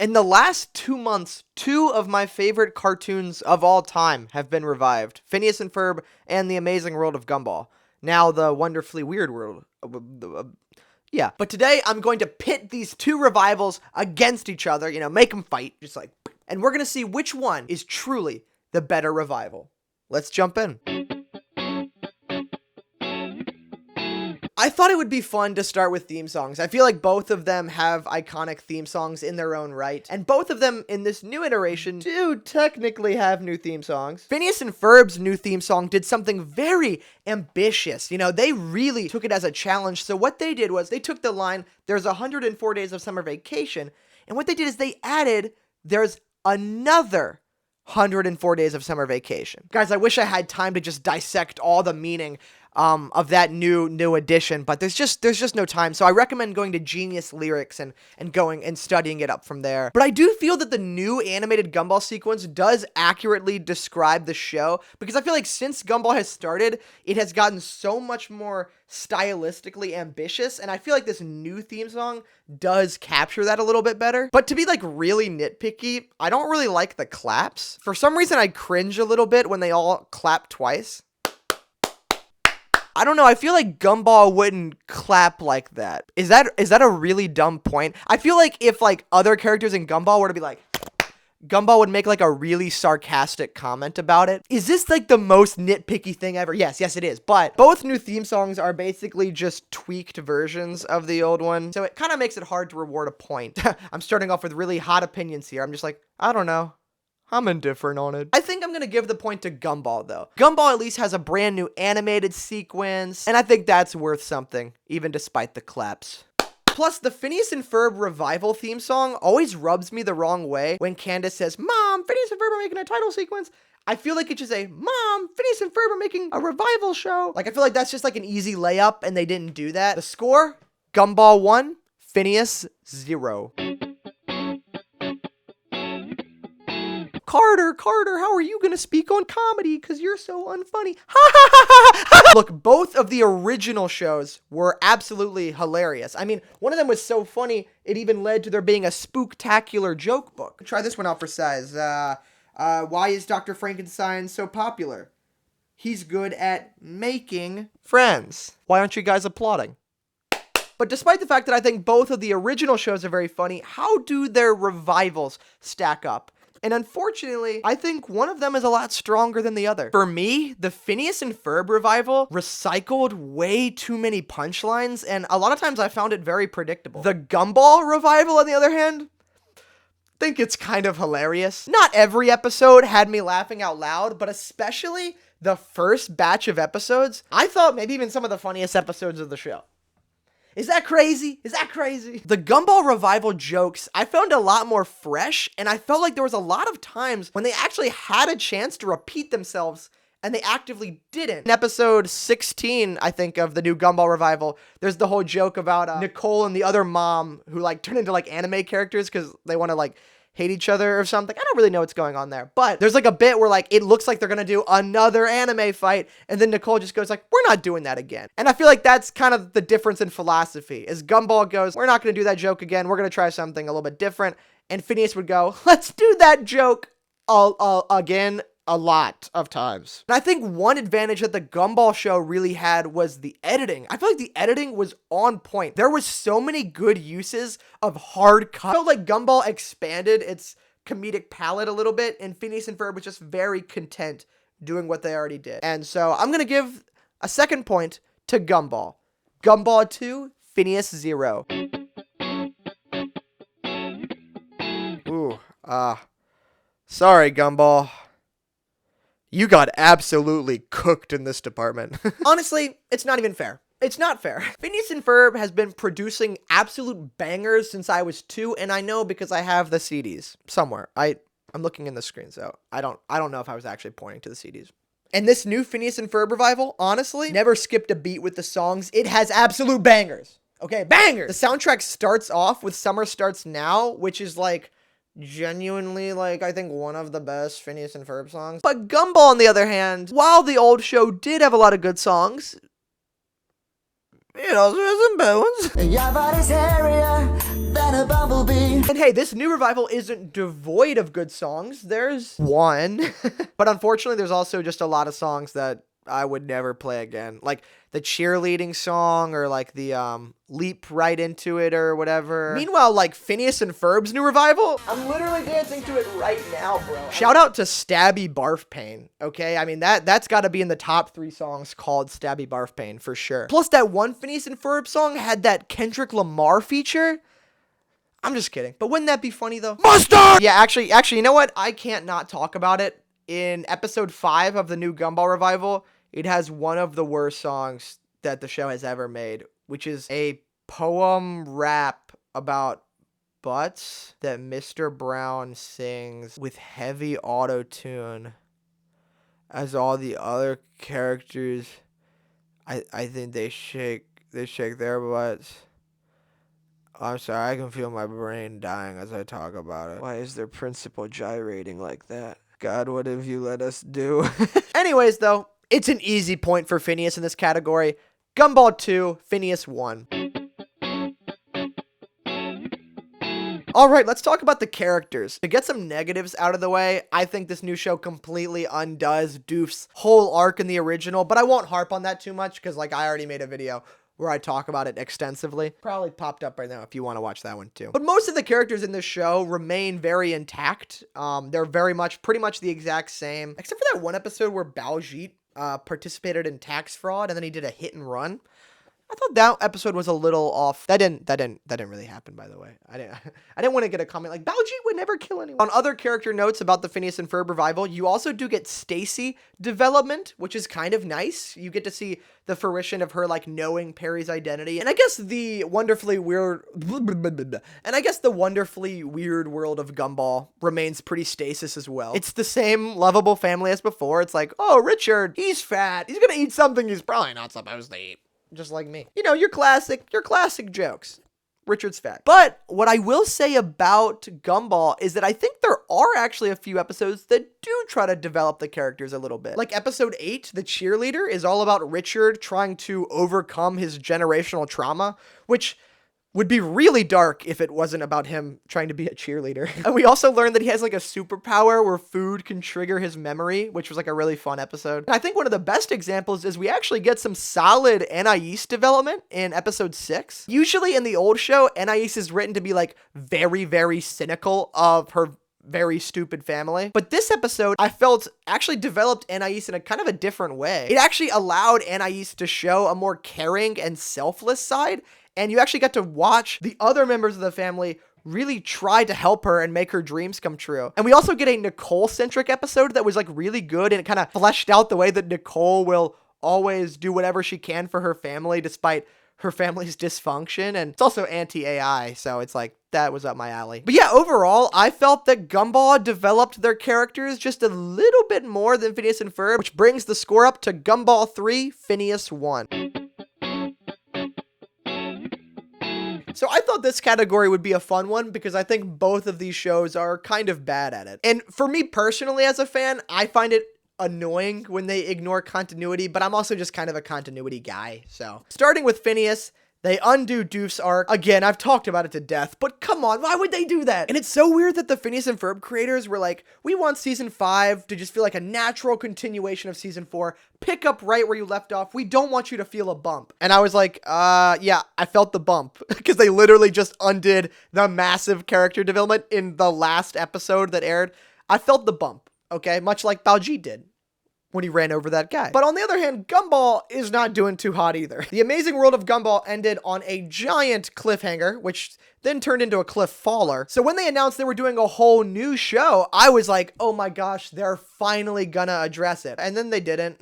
In the last 2 months, two of my favorite cartoons of all time have been revived. Phineas and Ferb and The Amazing World of Gumball. Now the Wonderfully Weird World. Yeah. But today I'm going to pit these two revivals against each other, make them fight. Just like, and we're going to see which one is truly the better revival. Let's jump in. I thought it would be fun to start with theme songs. I feel like both of them have iconic theme songs in their own right. And both of them in this new iteration do technically have new theme songs. Phineas and Ferb's new theme song did something very ambitious. They really took it as a challenge. So what they did was they took the line, there's 104 days of summer vacation. And what they did is they added, there's another 104 days of summer vacation. Guys, I wish I had time to just dissect all the meaning of that new edition, but there's just no time. So I recommend going to Genius Lyrics and going and studying it up from there. But I do feel that the new animated Gumball sequence does accurately describe the show, because I feel like since Gumball has started, it has gotten so much more stylistically ambitious, and I feel like this new theme song does capture that a little bit better. But to be really nitpicky, I don't really like the claps. For some reason, I cringe a little bit when they all clap twice. I don't know, I feel like Gumball wouldn't clap like that. Is that a really dumb point? I feel like if other characters in Gumball were to be Gumball would make a really sarcastic comment about it. Is this the most nitpicky thing ever? Yes it is. But both new theme songs are basically just tweaked versions of the old one. So it kind of makes it hard to reward a point. I'm starting off with really hot opinions here. I'm just I don't know. I'm indifferent on it. I think I'm going to give the point to Gumball, though. Gumball at least has a brand new animated sequence, and I think that's worth something, even despite the claps. Plus, the Phineas and Ferb revival theme song always rubs me the wrong way when Candace says, "Mom, Phineas and Ferb are making a title sequence." I feel like it should say, "Mom, Phineas and Ferb are making a revival show." I feel like that's just an easy layup, and they didn't do that. The score, Gumball 1, Phineas 0. Carter, how are you gonna speak on comedy? Because you're so unfunny. Look, both of the original shows were absolutely hilarious. I mean, one of them was so funny, it even led to there being a spooktacular joke book. Try this one out for size. Why is Dr. Frankenstein so popular? He's good at making friends. Why aren't you guys applauding? But despite the fact that I think both of the original shows are very funny, how do their revivals stack up? And unfortunately, I think one of them is a lot stronger than the other. For me, the Phineas and Ferb revival recycled way too many punchlines, and a lot of times I found it very predictable. The Gumball revival, on the other hand, I think it's kind of hilarious. Not every episode had me laughing out loud, but especially the first batch of episodes, I thought maybe even some of the funniest episodes of the show. Is that crazy? The Gumball revival jokes I found a lot more fresh, and I felt like there was a lot of times when they actually had a chance to repeat themselves, and they actively didn't. In episode 16, I think, of the new Gumball revival, there's the whole joke about Nicole and the other mom who turn into anime characters because they want to hate each other or something. I don't really know what's going on there, but there's a bit where it looks like they're gonna do another anime fight, and then Nicole just goes we're not doing that again. And I feel like that's kind of the difference in philosophy, is Gumball goes, we're not gonna do that joke again, we're gonna try something a little bit different, and Phineas would go, let's do that joke again a lot of times. And I think one advantage that the Gumball show really had was the editing. I feel like the editing was on point. There was so many good uses of hard cut. I felt like Gumball expanded its comedic palette a little bit, and Phineas and Ferb was just very content doing what they already did. And so I'm gonna give a second point to Gumball. Gumball 2, Phineas 0. Sorry, Gumball. You got absolutely cooked in this department. Honestly, it's not even fair. It's not fair. Phineas and Ferb has been producing absolute bangers since I was 2, and I know because I have the CDs somewhere. I'm looking in the screen, so I don't know if I was actually pointing to the CDs. And this new Phineas and Ferb revival, honestly, never skipped a beat with the songs. It has absolute bangers. Okay, bangers! The soundtrack starts off with Summer Starts Now, which is genuinely I think one of the best Phineas and Ferb songs. But Gumball, on the other hand, while the old show did have a lot of good songs, It also has some bones. Your body's hairier than a bumblebee. And hey, this new revival isn't devoid of good songs. There's one. But unfortunately, there's also just a lot of songs that I would never play again. Like the cheerleading song or like the leap right into it or whatever. Meanwhile, like Phineas and Ferb's new revival, I'm literally dancing to it right now, bro. Shout out to Stabby Barf Pain, okay? I mean, that's got to be in the top 3 songs called Stabby Barf Pain for sure. Plus that one Phineas and Ferb song had that Kendrick Lamar feature. I'm just kidding. But wouldn't that be funny though? Mustard! Yeah, actually, you know what? I can't not talk about it. In episode 5 of the new Gumball revival, it has one of the worst songs that the show has ever made, which is a poem rap about butts that Mr. Brown sings with heavy auto-tune as all the other characters, I think they shake their butts. I'm sorry, I can feel my brain dying as I talk about it. Why is their principal gyrating like that? God, what have you let us do? Anyways, though, it's an easy point for Phineas in this category. Gumball 2, Phineas 1. Alright, let's talk about the characters. To get some negatives out of the way, I think this new show completely undoes Doof's whole arc in the original, but I won't harp on that too much because, like, I already made a video where I talk about it extensively. Probably popped up right now if you want to watch that one too. But most of the characters in this show remain very intact. They're pretty much the exact same, except for that one episode where Baljeet participated in tax fraud and then he did a hit and run. I thought that episode was a little off. That didn't really happen, by the way. I didn't want to get a comment like Baljeet would never kill anyone. On other character notes about the Phineas and Ferb revival, you also do get Stacy development, which is kind of nice. You get to see the fruition of her like knowing Perry's identity, and I guess the wonderfully weird world of Gumball remains pretty stasis as well. It's the same lovable family as before. It's like, oh, Richard, he's fat. He's gonna eat something he's probably not supposed to eat. Just like me. You know, your classic jokes. Richard's fat. But what I will say about Gumball is that I think there are actually a few episodes that do try to develop the characters a little bit. Like episode 8, The Cheerleader, is all about Richard trying to overcome his generational trauma, which would be really dark if it wasn't about him trying to be a cheerleader. And we also learned that he has like a superpower where food can trigger his memory, which was like a really fun episode. And I think one of the best examples is we actually get some solid Anais development in episode 6. Usually in the old show, Anais is written to be like very, very cynical of her very stupid family. But this episode, I felt actually developed Anais in a kind of a different way. It actually allowed Anais to show a more caring and selfless side. And you actually got to watch the other members of the family really try to help her and make her dreams come true. And we also get a Nicole-centric episode that was like really good, and it kind of fleshed out the way that Nicole will always do whatever she can for her family despite her family's dysfunction. And it's also anti-AI, so it's like, that was up my alley. But yeah, overall, I felt that Gumball developed their characters just a little bit more than Phineas and Ferb, which brings the score up to Gumball 3, Phineas 1. So I thought this category would be a fun one because I think both of these shows are kind of bad at it. And for me personally as a fan, I find it annoying when they ignore continuity, but I'm also just kind of a continuity guy. So starting with Phineas, they undo Doof's arc. Again, I've talked about it to death, but come on, why would they do that? And it's so weird that the Phineas and Ferb creators were like, we want season 5 to just feel like a natural continuation of season 4. Pick up right where you left off. We don't want you to feel a bump. And I was like, yeah, I felt the bump because they literally just undid the massive character development in the last episode that aired. I felt the bump, okay? Much like Baljeet did when he ran over that guy. But on the other hand, Gumball is not doing too hot either. The Amazing World of Gumball ended on a giant cliffhanger, which then turned into a cliff faller. So when they announced they were doing a whole new show, I was like, oh my gosh, they're finally gonna address it. And then they didn't.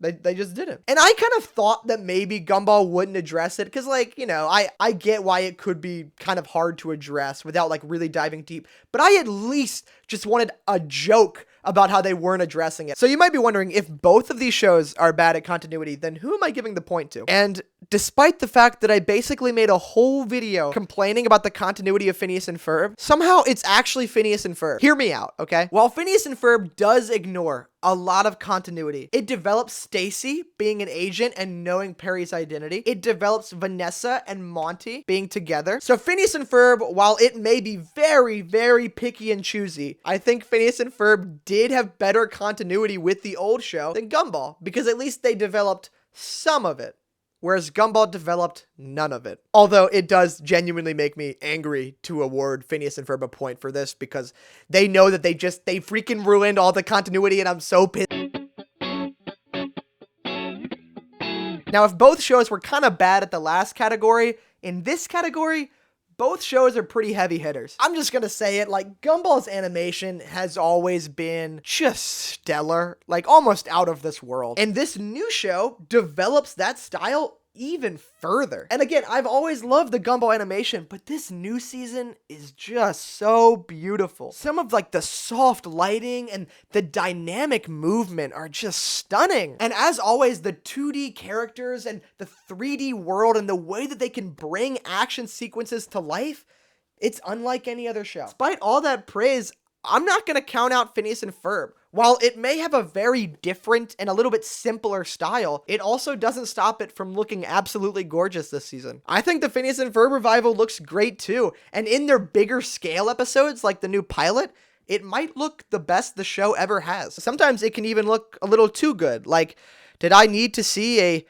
They just didn't. And I kind of thought that maybe Gumball wouldn't address it because, like, you know, I get why it could be kind of hard to address without, like, really diving deep. But I at least just wanted a joke about how they weren't addressing it. So you might be wondering, if both of these shows are bad at continuity, then who am I giving the point to? And despite the fact that I basically made a whole video complaining about the continuity of Phineas and Ferb, somehow it's actually Phineas and Ferb. Hear me out, okay? While Phineas and Ferb does ignore a lot of continuity, it develops Stacy being an agent and knowing Perry's identity. It develops Vanessa and Monty being together. So Phineas and Ferb, while it may be very, very picky and choosy, I think Phineas and Ferb did have better continuity with the old show than Gumball, because at least they developed some of it, whereas Gumball developed none of it. Although it does genuinely make me angry to award Phineas and Ferb a point for this, because they know that they freaking ruined all the continuity, and I'm so pissed. Now, if both shows were kind of bad at the last category, in this category, both shows are pretty heavy hitters. I'm just gonna say it, like, Gumball's animation has always been just stellar, like almost out of this world. And this new show develops that style even further. And again, I've always loved the Gumball animation, but this new season is just so beautiful. Some of like the soft lighting and the dynamic movement are just stunning. And as always, the 2D characters and the 3D world and the way that they can bring action sequences to life, it's unlike any other show. Despite all that praise, I'm not gonna count out Phineas and Ferb. While it may have a very different and a little bit simpler style, it also doesn't stop it from looking absolutely gorgeous this season. I think the Phineas and Ferb revival looks great too, and in their bigger scale episodes, like the new pilot, it might look the best the show ever has. Sometimes it can even look a little too good. Like, did I need to see a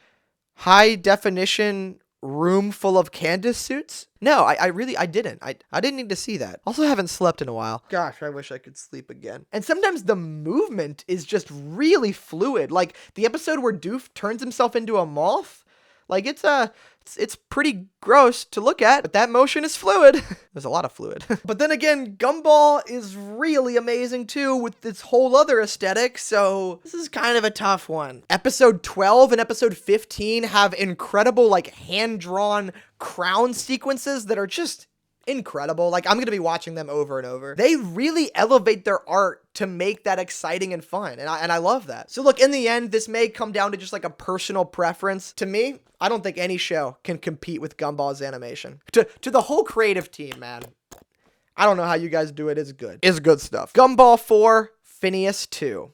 high definition room full of Candace suits? No, I didn't. I didn't need to see that. Also, haven't slept in a while. Gosh, I wish I could sleep again. And sometimes the movement is just really fluid. Like the episode where Doof turns himself into a moth. Like it's pretty gross to look at, but that motion is fluid. There's a lot of fluid. But then again, Gumball is really amazing too with its whole other aesthetic, so this is kind of a tough one. Episode 12 and episode 15 have incredible like hand-drawn crown sequences that are just incredible. Like, I'm gonna be watching them over and over. They really elevate their art to make that exciting and fun, and I love that. So look, in the end, this may come down to just like a personal preference. To me, I don't think any show can compete with Gumball's animation. To the whole creative team, man, I don't know how you guys do it. It's good. It's good stuff. Gumball 4, Phineas 2.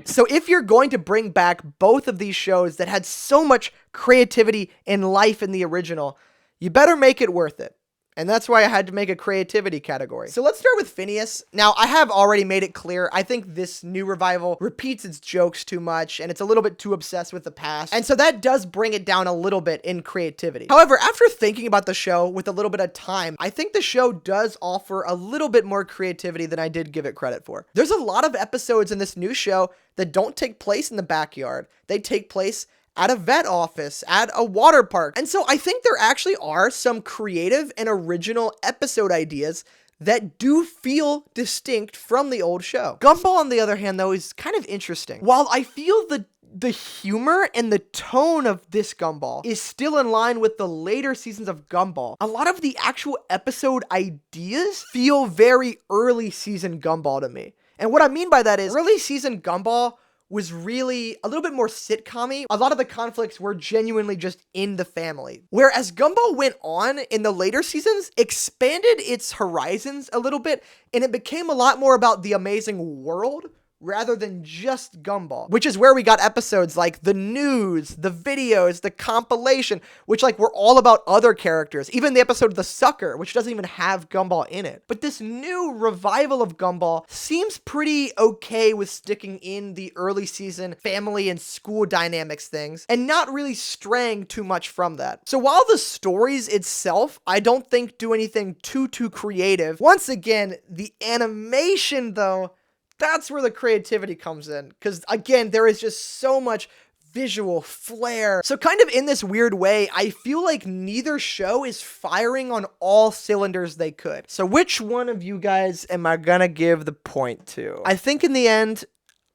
So if you're going to bring back both of these shows that had so much creativity and life in the original, you better make it worth it. And that's why I had to make a creativity category. So let's start with Phineas. Now, I have already made it clear, I think this new revival repeats its jokes too much, and it's a little bit too obsessed with the past. And so that does bring it down a little bit in creativity. However, after thinking about the show with a little bit of time, I think the show does offer a little bit more creativity than I did give it credit for. There's a lot of episodes in this new show that don't take place in the backyard. They take place at a vet office, at a water park. And so I think there actually are some creative and original episode ideas that do feel distinct from the old show. Gumball, on the other hand, though, is kind of interesting. While I feel the humor and the tone of this Gumball is still in line with the later seasons of Gumball, a lot of the actual episode ideas feel very early season Gumball to me. And what I mean by that is early season Gumball was really a little bit more sitcom-y. A lot of the conflicts were genuinely just in the family. Whereas Gumball went on in the later seasons, expanded its horizons a little bit, and it became a lot more about the Amazing World rather than just Gumball, which is where we got episodes like the news, the videos, the compilation, which like were all about other characters. Even the episode The Sucker, which doesn't even have Gumball in it. But this new revival of Gumball seems pretty okay with sticking in the early season family and school dynamics things and not really straying too much from that. So while the stories itself, I don't think do anything too creative, once again, the animation though, that's where the creativity comes in. Because again, there is just so much visual flair. So kind of in this weird way, I feel like neither show is firing on all cylinders they could. So which one of you guys am I gonna give the point to? I think in the end,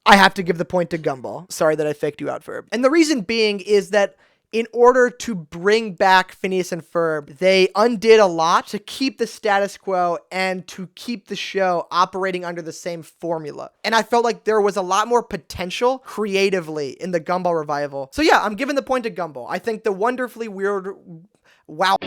I have to give the point to Gumball. Sorry that I faked you out, Ferb. And the reason being is that in order to bring back Phineas and Ferb, they undid a lot to keep the status quo and to keep the show operating under the same formula. And I felt like there was a lot more potential creatively in the Gumball revival. So yeah, I'm giving the point to Gumball. I think the wonderfully weird... Wow.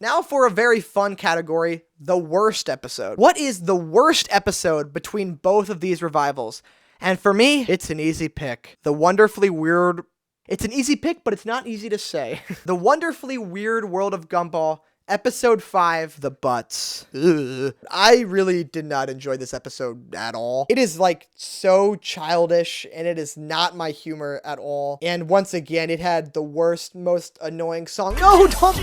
Now for a very fun category, the worst episode. What is the worst episode between both of these revivals? And for me, it's an easy pick. The wonderfully weird... It's an easy pick, but it's not easy to say. The Wonderfully Weird World of Gumball, Episode 5, The Butts. Ugh. I really did not enjoy this episode at all. It is like so childish and it is not my humor at all. And once again, it had the worst, most annoying song. No, don't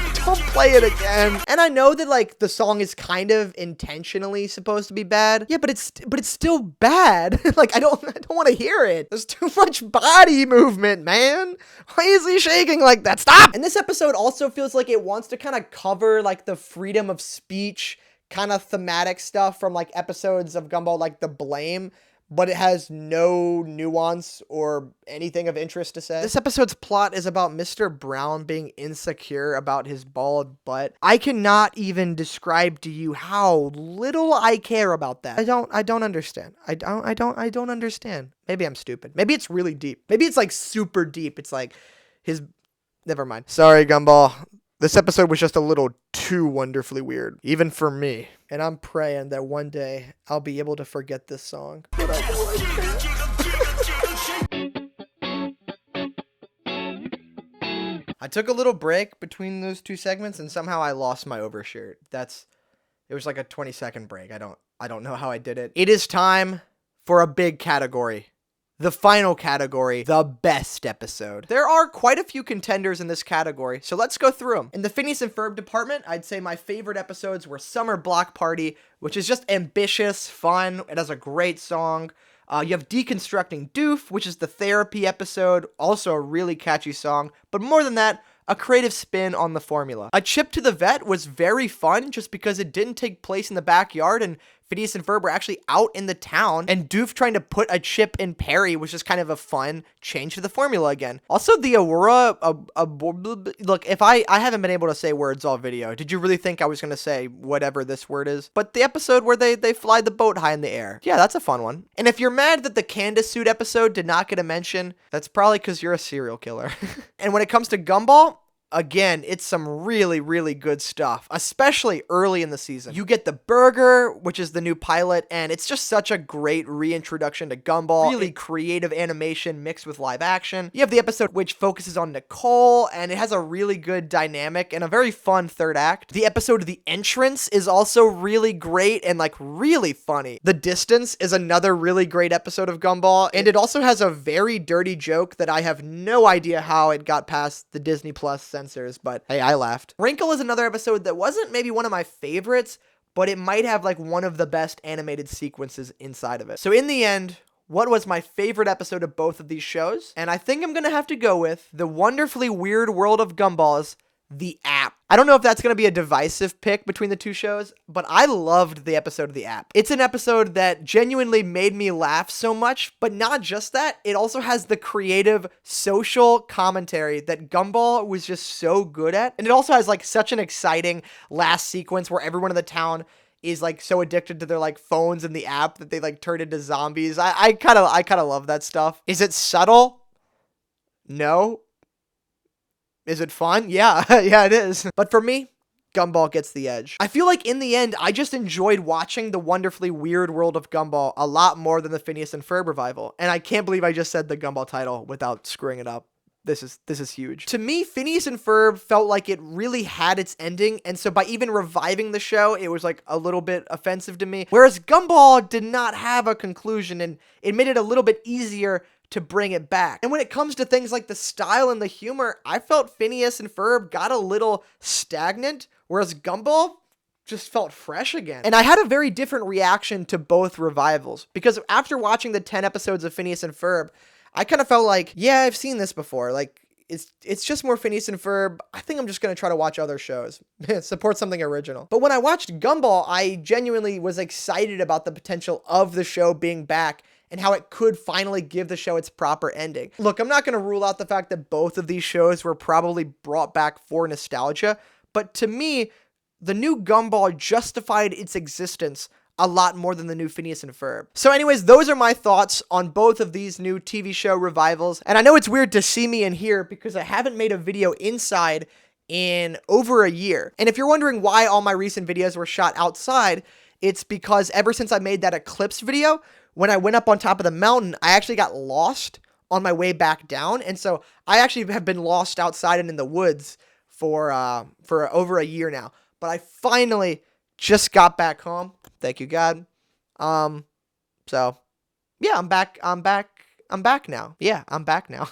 play it again. And I know that like the song is kind of intentionally supposed to be bad. Yeah, but it's still bad. Like I don't want to hear it. There's too much body movement, man. Why is he shaking like that? Stop! And this episode also feels like it wants to kind of cover like the freedom of speech kind of thematic stuff from like episodes of Gumball like The Blame, but it has no nuance or anything of interest to say. This episode's plot is about Mr. Brown being insecure about his bald butt. I cannot even describe to you how little I care about that. I don't understand. I don't understand. Maybe I'm stupid. Maybe it's really deep. Maybe it's like super deep. It's like his... Never mind. Sorry, Gumball. This episode was just a little too wonderfully weird, even for me. And I'm praying that one day I'll be able to forget this song. But I know I can't. I took a little break between those two segments and somehow I lost my overshirt. It was like a 20-second break. I don't know how I did it. It is time for a big category. The final category, the best episode. There are quite a few contenders in this category, so let's go through them. In the Phineas and Ferb department, I'd say my favorite episodes were Summer Block Party, which is just ambitious, fun. It has a great song. You have Deconstructing Doof, which is the therapy episode, also a really catchy song. But more than that, a creative spin on the formula. A Trip to the Vet was very fun just because it didn't take place in the backyard and Phineas and Ferb were actually out in the town, and Doof trying to put a chip in Perry was just kind of a fun change to the formula again. Also, the Aurora, look, if I haven't been able to say words all video, did you really think I was going to say whatever this word is? But the episode where they fly the boat high in the air. Yeah, that's a fun one. And if you're mad that the Candace suit episode did not get a mention, that's probably because you're a serial killer. And when it comes to Gumball, again, it's some really, really good stuff, especially early in the season. You get the burger, which is the new pilot, and it's just such a great reintroduction to Gumball. Really creative animation mixed with live action. You have the episode which focuses on Nicole, and it has a really good dynamic and a very fun third act. The episode The Entrance is also really great and like really funny. The Distance is another really great episode of Gumball, and it also has a very dirty joke that I have no idea how it got past the Disney Plus censors, but hey, I laughed. Wrinkle is another episode that wasn't maybe one of my favorites, but it might have like one of the best animated sequences inside of it. So in the end, what was my favorite episode of both of these shows? And I think I'm gonna have to go with The Wonderfully Weird World of Gumball's The App. I don't know if that's going to be a divisive pick between the two shows, but I loved the episode of The App. It's an episode that genuinely made me laugh so much, but not just that, it also has the creative social commentary that Gumball was just so good at. And it also has like such an exciting last sequence where everyone in the town is like so addicted to their like phones and the app that they like turn into zombies. I kind of love that stuff. Is it subtle? No. Is it fun? Yeah, yeah, it is. But for me, Gumball gets the edge. I feel like in the end, I just enjoyed watching The Wonderfully Weird World of Gumball a lot more than the Phineas and Ferb revival. And I can't believe I just said the Gumball title without screwing it up. This is huge. To me, Phineas and Ferb felt like it really had its ending, and so by even reviving the show, it was like a little bit offensive to me. Whereas Gumball did not have a conclusion, and it made it a little bit easier to bring it back. And when it comes to things like the style and the humor, I felt Phineas and Ferb got a little stagnant, whereas Gumball just felt fresh again. And I had a very different reaction to both revivals, because after watching the 10 episodes of Phineas and Ferb, I kind of felt like, yeah, I've seen this before. Like, it's just more Phineas and Ferb. I think I'm just going to try to watch other shows. Support something original. But when I watched Gumball, I genuinely was excited about the potential of the show being back and how it could finally give the show its proper ending. Look, I'm not going to rule out the fact that both of these shows were probably brought back for nostalgia, but to me, the new Gumball justified its existence a lot more than the new Phineas and Ferb. So anyways, those are my thoughts on both of these new TV show revivals. And I know it's weird to see me in here because I haven't made a video inside in over a year. And if you're wondering why all my recent videos were shot outside, it's because ever since I made that Eclipse video, when I went up on top of the mountain, I actually got lost on my way back down. And so I actually have been lost outside and in the woods for over a year now. But I finally just got back home. Thank you, God. So yeah, I'm back now. Yeah, I'm back now.